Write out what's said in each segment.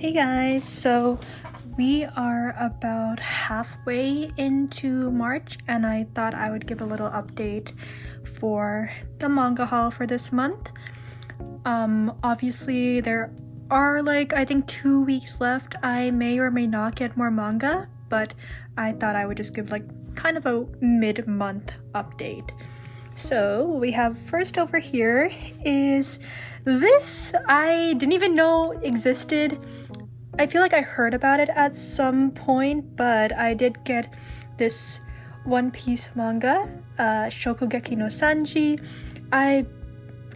Hey guys, so we are about halfway into March and I thought I would give a little update for the manga haul for this month. Obviously there are I think 2 weeks left. I may or may not get more manga, but I thought I would just give kind of a mid-month update. So what we have first over here is this. I didn't even know existed. I feel like I heard about it at some point, but I did get this One Piece manga, Shokugeki no Sanji.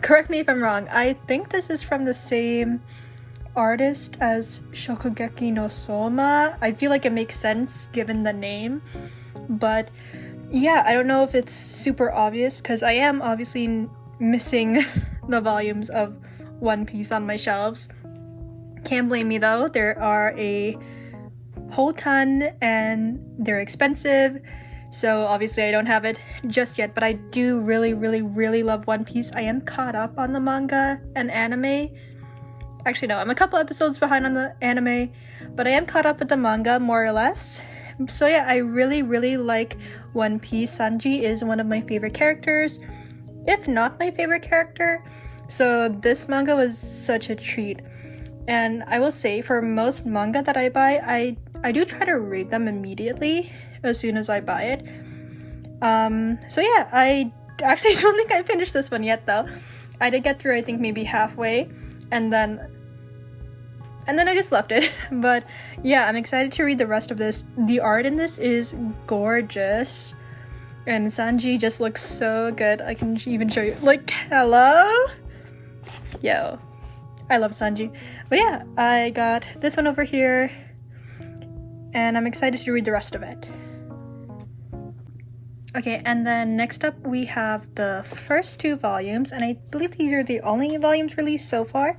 Correct me if I'm wrong, I think this is from the same artist as Shokugeki no Soma. I feel like it makes sense given the name, but yeah, I don't know if it's super obvious because I am obviously missing the volumes of One Piece on my shelves. Can't blame me though, there are a whole ton and they're expensive, so obviously I don't have it just yet, but I do really love One Piece. I am caught up on the manga and anime. Actually no, I'm a couple episodes behind on the anime, but I am caught up with the manga more or less. So yeah, I really like One Piece. Sanji is one of my favorite characters, if not my favorite character, so this manga was such a treat. And I will say, for most manga that I buy, I do try to read them immediately as soon as I buy it. So yeah, I actually don't think I finished this one yet though. I did get through I think maybe halfway, and then I just left it. But yeah, I'm excited to read the rest of this. The art in this is gorgeous, and Sanji just looks so good. I can even show you, hello? Yo. I love Sanji. But yeah, I got this one over here, and I'm excited to read the rest of it. Okay, and then next up we have the first two volumes, and I believe these are the only volumes released so far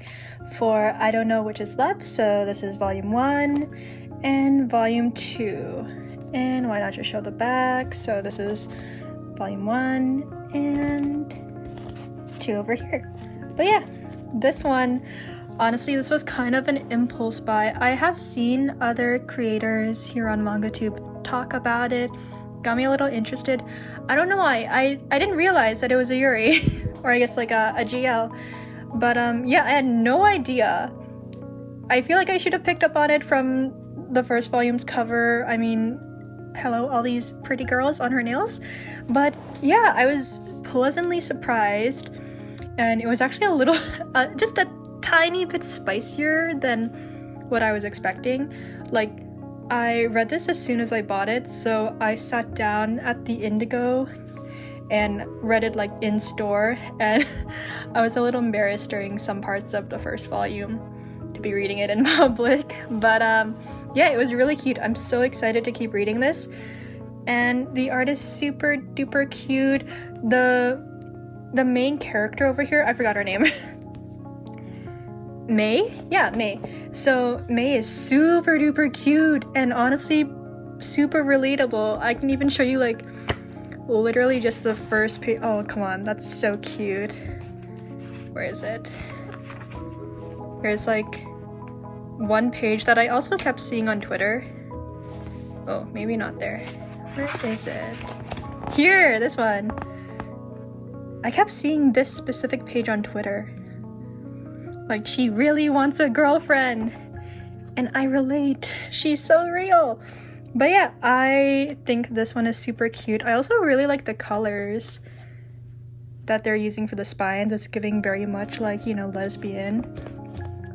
for I Don't Know Which Is Left. So this is volume 1 and volume 2. And why not just show the back? So this is volume 1 and 2 over here. But yeah, this one, honestly, this was kind of an impulse buy. I have seen other creators here on MangaTube talk about it, got me a little interested. I don't know why, I didn't realize that it was a Yuri, or I guess a GL, but yeah, I had no idea. I feel like I should have picked up on it from the first volume's cover. I mean, hello, all these pretty girls on her nails. But yeah, I was pleasantly surprised. And it was actually a little, just a tiny bit spicier than what I was expecting. I read this as soon as I bought it, so I sat down at the Indigo and read it in store, and I was a little embarrassed during some parts of the first volume to be reading it in public. But yeah, it was really cute. I'm so excited to keep reading this, and the art is super duper cute. The main character over here, I forgot her name. May? Yeah, May. So May is super duper cute and honestly super relatable. I can even show you literally just the first page. Oh, come on, that's so cute. Where is it? There's one page that I also kept seeing on Twitter. Oh, maybe not there. Where is it? Here, this one. I kept seeing this specific page on Twitter. She really wants a girlfriend. And I relate. She's so real. But yeah, I think this one is super cute. I also really like the colors that they're using for the spines. It's giving very much lesbian,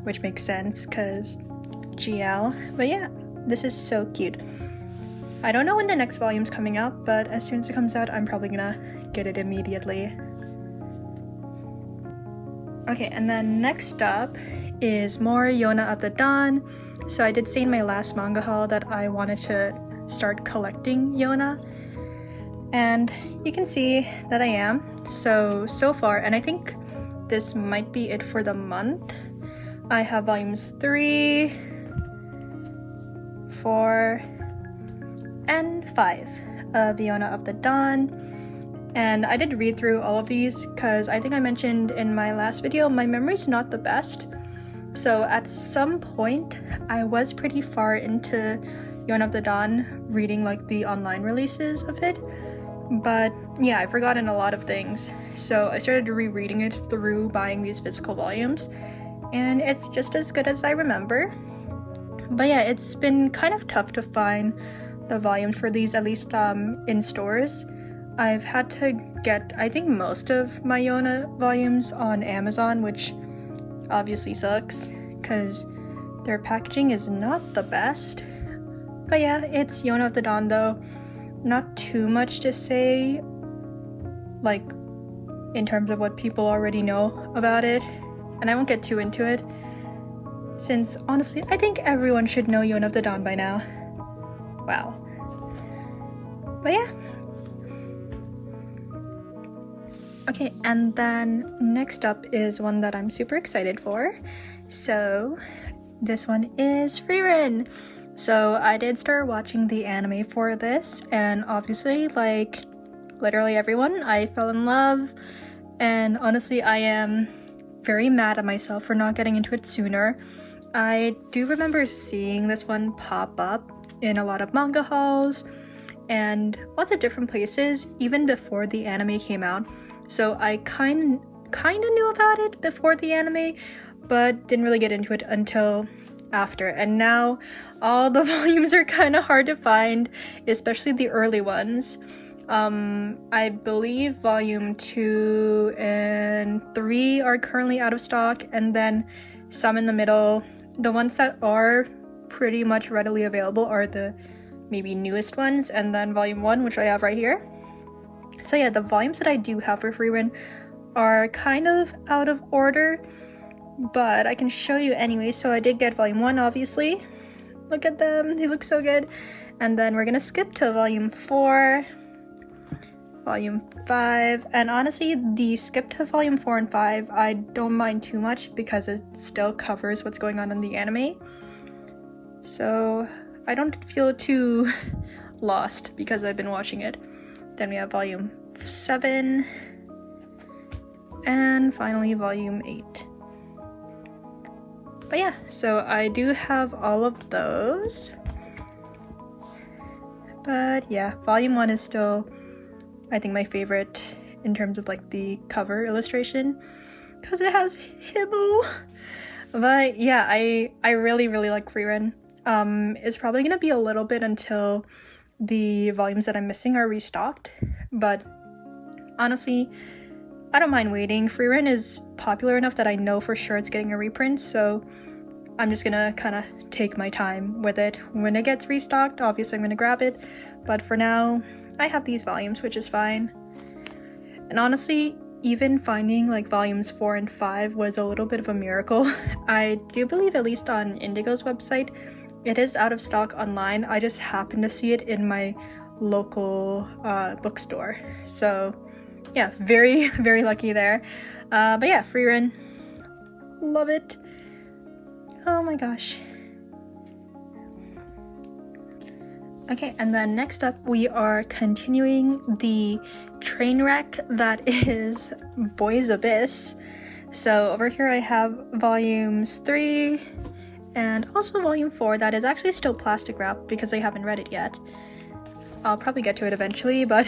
which makes sense because GL. But yeah, this is so cute. I don't know when the next volume's coming out, but as soon as it comes out, I'm probably gonna get it immediately. Okay, and then next up is more Yona of the Dawn. So I did say in my last manga haul that I wanted to start collecting Yona, and you can see that I am. So far, and I think this might be it for the month, I have volumes 3, 4, and 5 of Yona of the Dawn. And I did read through all of these because I think I mentioned in my last video, my memory's not the best. So at some point, I was pretty far into Yona of the Dawn, reading like the online releases of it. But yeah, I've forgotten a lot of things. So I started rereading it through buying these physical volumes, and it's just as good as I remember. But yeah, it's been kind of tough to find the volumes for these, at least in stores. I've had to get, I think, most of my Yona volumes on Amazon, which obviously sucks because their packaging is not the best. But yeah, it's Yona of the Dawn though. Not too much to say, like, in terms of what people already know about it, and I won't get too into it, since honestly, I think everyone should know Yona of the Dawn by now. Wow. But yeah. Okay, and then next up is one that I'm super excited for. So this one is Frieren. So I did start watching the anime for this, and obviously, like literally everyone, I fell in love, and honestly I am very mad at myself for not getting into it sooner. I do remember seeing this one pop up in a lot of manga halls and lots of different places even before the anime came out. So I kind of knew about it before the anime, but didn't really get into it until after. And now all the volumes are kind of hard to find, especially the early ones. I believe volume 2 and 3 are currently out of stock, and then some in the middle. The ones that are pretty much readily available are the maybe newest ones, and then volume 1, which I have right here. So yeah, the volumes that I do have for Frieren are kind of out of order, but I can show you anyway. So I did get volume 1, obviously. Look at them, they look so good. And then we're gonna skip to volume 4, volume 5, and honestly, the skip to volume 4 and 5, I don't mind too much because it still covers what's going on in the anime. So I don't feel too lost because I've been watching it. Then we have volume 7, and finally volume 8. But yeah, so I do have all of those. But yeah, volume 1 is still, I think, my favorite in terms of like the cover illustration, because it has Hibou. But yeah, I really like Frieren. It's probably gonna be a little bit until the volumes that I'm missing are restocked, but honestly, I don't mind waiting. Frieren is popular enough that I know for sure it's getting a reprint, so I'm just gonna kind of take my time with it. When it gets restocked, obviously I'm gonna grab it, but for now, I have these volumes, which is fine. And honestly, even finding like volumes 4 and 5 was a little bit of a miracle. I do believe, at least on Indigo's website, it is out of stock online. I just happened to see it in my local bookstore. So yeah, very lucky there. But yeah, Frieren, love it. Oh my gosh. Okay, and then next up we are continuing the train wreck that is Boys Abyss. So over here I have volumes 3 and also volume 4 that is actually still plastic wrapped because I haven't read it yet. I'll probably get to it eventually, but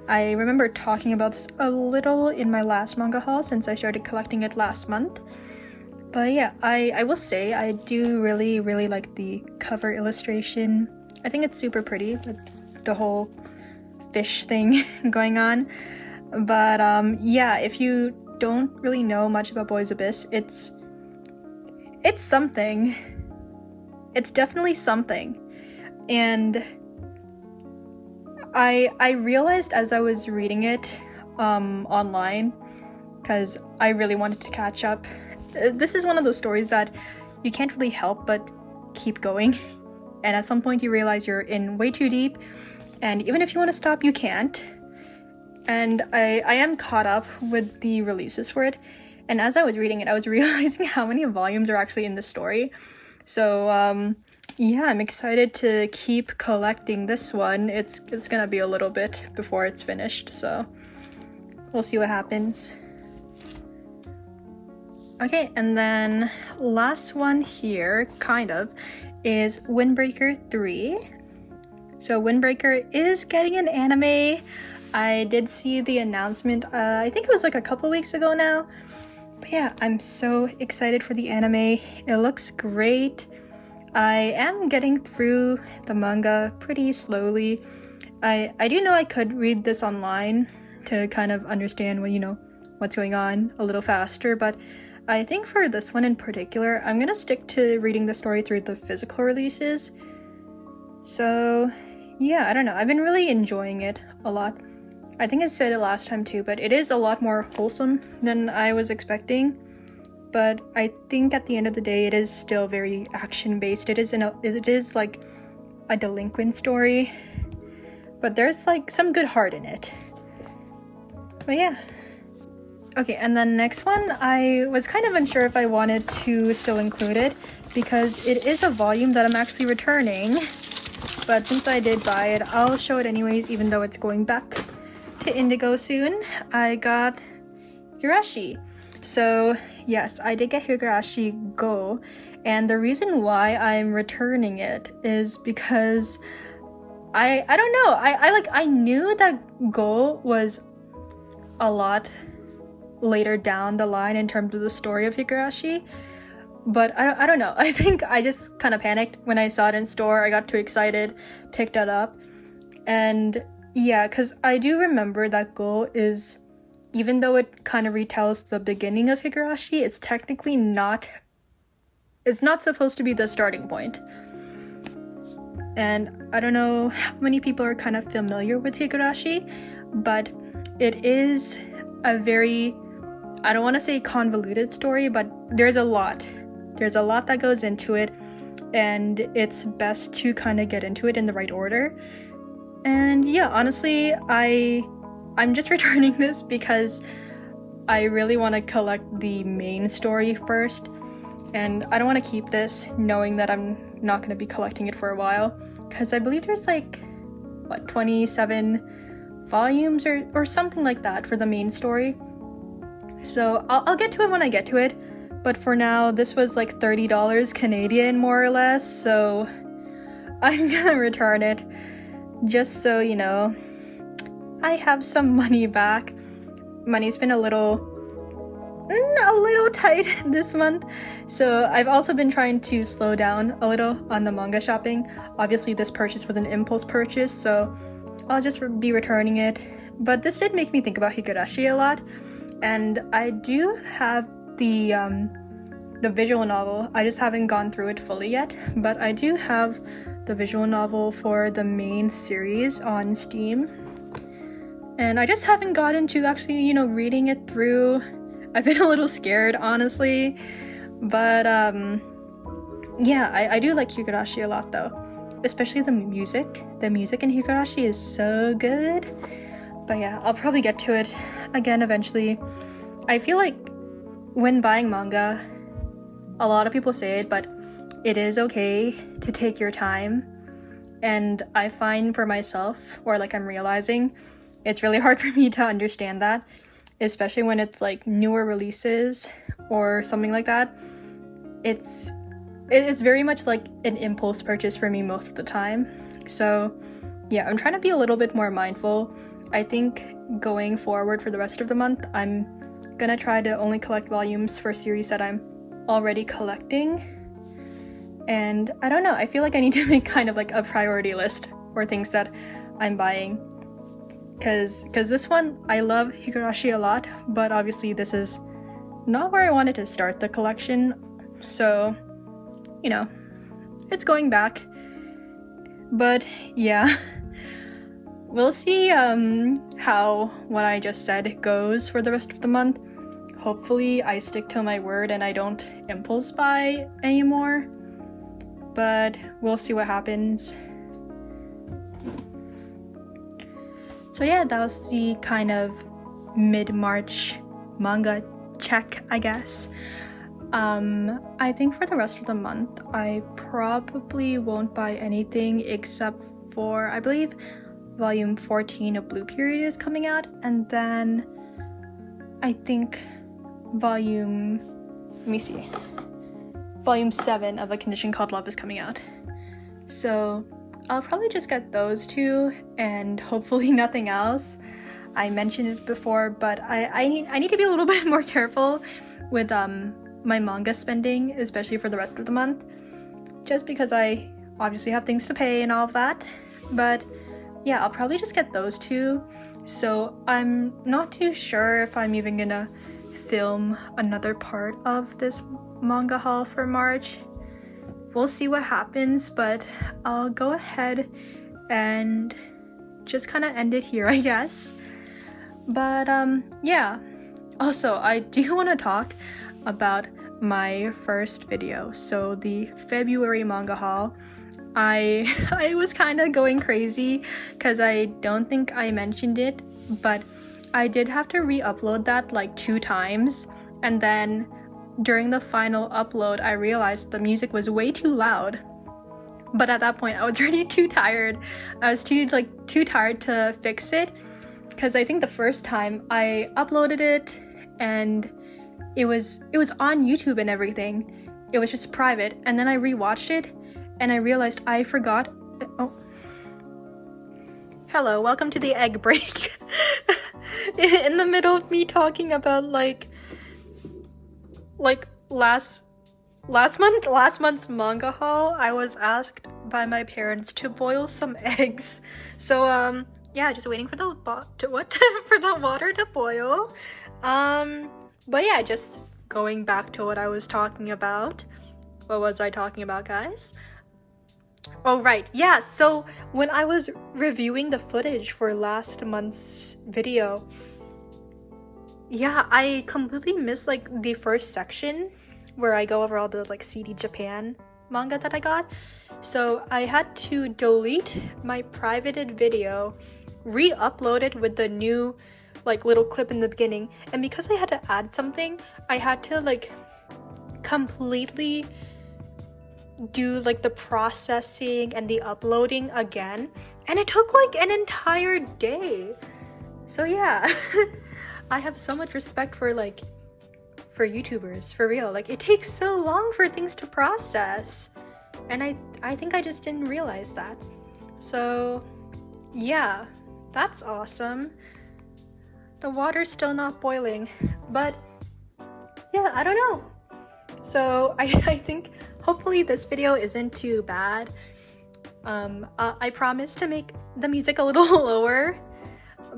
I remember talking about this a little in my last manga haul since I started collecting it last month. But yeah, I will say I do really like the cover illustration. I think it's super pretty with the whole fish thing going on. But yeah, if you don't really know much about Boys Abyss, it's something. It's definitely something. And I realized as I was reading it online, because I really wanted to catch up. This is one of those stories that you can't really help but keep going, and at some point you realize you're in way too deep, and even if you want to stop, you can't. And I am caught up with the releases for it, and as I was reading it, I was realizing how many volumes are actually in the story. So yeah, I'm excited to keep collecting this one. It's gonna be a little bit before it's finished, so we'll see what happens. Okay, and then last one here, kind of, is Windbreaker 3. So Windbreaker is getting an anime. I did see the announcement, I think it was like a couple weeks ago now. But yeah, I'm so excited for the anime. It looks great. I am getting through the manga pretty slowly. I do know I could read this online to kind of understand what's going on a little faster, but I think for this one in particular, I'm gonna stick to reading the story through the physical releases. So yeah, I don't know. I've been really enjoying it a lot. I think I said it last time too, but it is a lot more wholesome than I was expecting. But I think at the end of the day, it is still very action-based. It is like a delinquent story, but there's like some good heart in it. But yeah. Okay, and then next one, I was kind of unsure if I wanted to still include it because it is a volume that I'm actually returning. But since I did buy it, I'll show it anyways, even though it's going back to Indigo soon. I got Higurashi. So yes, I did get Higurashi Go, and the reason why I'm returning it is because I don't know. I knew that Go was a lot later down the line in terms of the story of Higurashi, but I don't know. I think I just kind of panicked when I saw it in store. I got too excited, picked it up, and yeah, because I do remember that Go is, even though it kind of retells the beginning of Higurashi, it's technically not, it's not supposed to be the starting point. And I don't know how many people are kind of familiar with Higurashi, but it is a very, I don't want to say convoluted story, but there's a lot that goes into it, and it's best to kind of get into it in the right order. And yeah, honestly, I'm just returning this because I really want to collect the main story first, and I don't want to keep this knowing that I'm not going to be collecting it for a while, because I believe there's like 27 volumes or something like that for the main story. So I'll get to it when I get to it, but for now this was like $30 Canadian more or less, so I'm gonna return it just so you know I have some money back. Money's been a little tight this month, so I've also been trying to slow down a little on the manga shopping. Obviously this purchase was an impulse purchase, so I'll just be returning it. But this did make me think about Higurashi a lot, and I do have the visual novel. I just haven't gone through it fully yet, but I do have the visual novel for the main series on Steam, and I just haven't gotten to actually reading it through. I've been a little scared, honestly, but yeah, I do like Higurashi a lot though, especially the music. The music in Higurashi is so good. But yeah, I'll probably get to it again eventually. I feel like when buying manga, a lot of people say it, but it is okay to take your time. And I find for myself, or like I'm realizing, it's really hard for me to understand that, especially when it's like newer releases or something like that. It's very much like an impulse purchase for me most of the time. So yeah, I'm trying to be a little bit more mindful. I think going forward for the rest of the month, I'm gonna try to only collect volumes for series that I'm already collecting. And I don't know, I feel like I need to make kind of like a priority list for things that I'm buying. Cause this one, I love Higurashi a lot, but obviously this is not where I wanted to start the collection. So, it's going back. But yeah. We'll see how what I just said goes for the rest of the month. Hopefully I stick to my word and I don't impulse buy anymore. But we'll see what happens. So yeah, that was the kind of mid-March manga check, I guess. I think for the rest of the month, I probably won't buy anything except for, I believe, volume 14 of Blue Period is coming out, and then I think volume let me see. Volume 7 of A Condition Called Love is coming out. So I'll probably just get those two and hopefully nothing else. I mentioned it before, but I need to be a little bit more careful with my manga spending, especially for the rest of the month, just because I obviously have things to pay and all of that. But yeah, I'll probably just get those two. So I'm not too sure if I'm even gonna film another part of this manga haul for March. We'll see what happens, but I'll go ahead and just kind of end it here, I guess. But yeah, also I do want to talk about my first video. So the February manga haul, I was kind of going crazy because I don't think I mentioned it, but I did have to re-upload that like 2 times, and then during the final upload I realized the music was way too loud. But at that point I was already too tired. I was too tired to fix it, because I think the first time I uploaded it and it was on YouTube and everything. It was just private, and then I rewatched it and I realized I forgot. Oh, hello, welcome to the egg break. In the middle of me talking about like last month's manga haul, I was asked by my parents to boil some eggs. So yeah, just waiting for the for the water to boil. But yeah, just going back to what I was talking about. What was I talking about, guys? Oh right, yeah, so when I was reviewing the footage for last month's video, yeah, I completely missed like the first section where I go over all the like CD Japan manga that I got. So I had to delete my privated video, re-upload it with the new like little clip in the beginning, and because I had to add something, I had to like completely do like the processing and the uploading again, and it took like an entire day. So yeah. I have so much respect for YouTubers, for real. Like, it takes so long for things to process, and I think I just didn't realize that. So yeah, that's awesome. The water's still not boiling, but yeah, I don't know. So I think hopefully this video isn't too bad. I promise to make the music a little lower,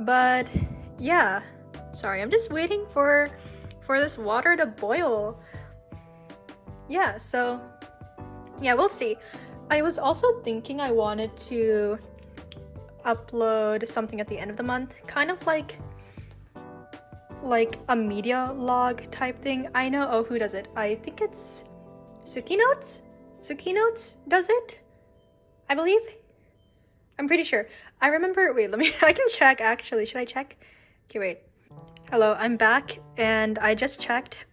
but yeah. Sorry, I'm just waiting for this water to boil. Yeah, so yeah, we'll see. I was also thinking I wanted to upload something at the end of the month, kind of like a media log type thing. I know, oh, who does it? I think it's Suki Notes? Suki Notes does it? I believe? I'm pretty sure. I remember, wait, I can check actually. Should I check? Okay, wait. Hello, I'm back, and I just checked.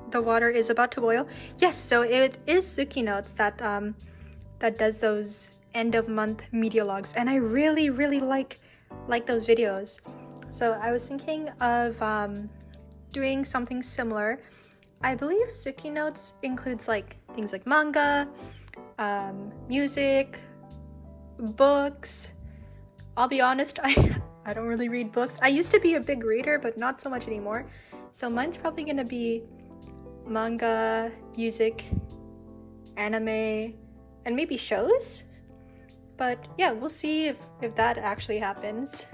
The water is about to boil. Yes, so it is Suki Notes that does those end of month media logs, and I really like those videos. So I was thinking of doing something similar. I believe Suki Notes includes like things like manga, music, books. I'll be honest, I don't really read books. I used to be a big reader, but not so much anymore. So mine's probably gonna be manga, music, anime, and maybe shows. But yeah, we'll see if that actually happens.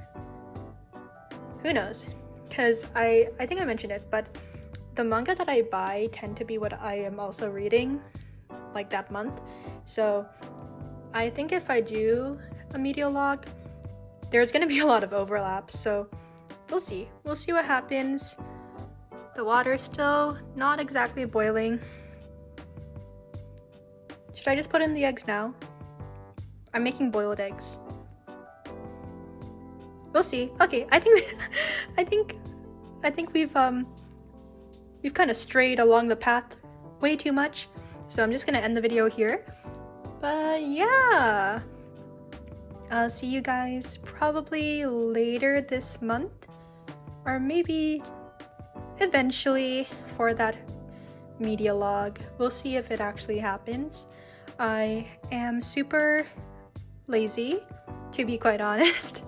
Who knows? Because I think I mentioned it, but the manga that I buy tend to be what I am also reading like that month. So I think if I do a media log, there's gonna be a lot of overlaps, so we'll see. We'll see what happens. The water's still not exactly boiling. Should I just put in the eggs now? I'm making boiled eggs. We'll see. Okay, I think we've kind of strayed along the path way too much, so I'm just gonna end the video here. But yeah, I'll see you guys probably later this month, or maybe eventually for that media log. We'll see if it actually happens. I am super lazy, to be quite honest.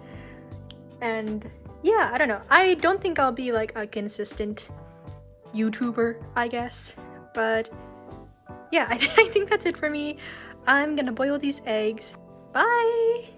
And yeah, I don't know. I don't think I'll be like a consistent YouTuber, I guess. But yeah, I think that's it for me. I'm gonna boil these eggs. Bye!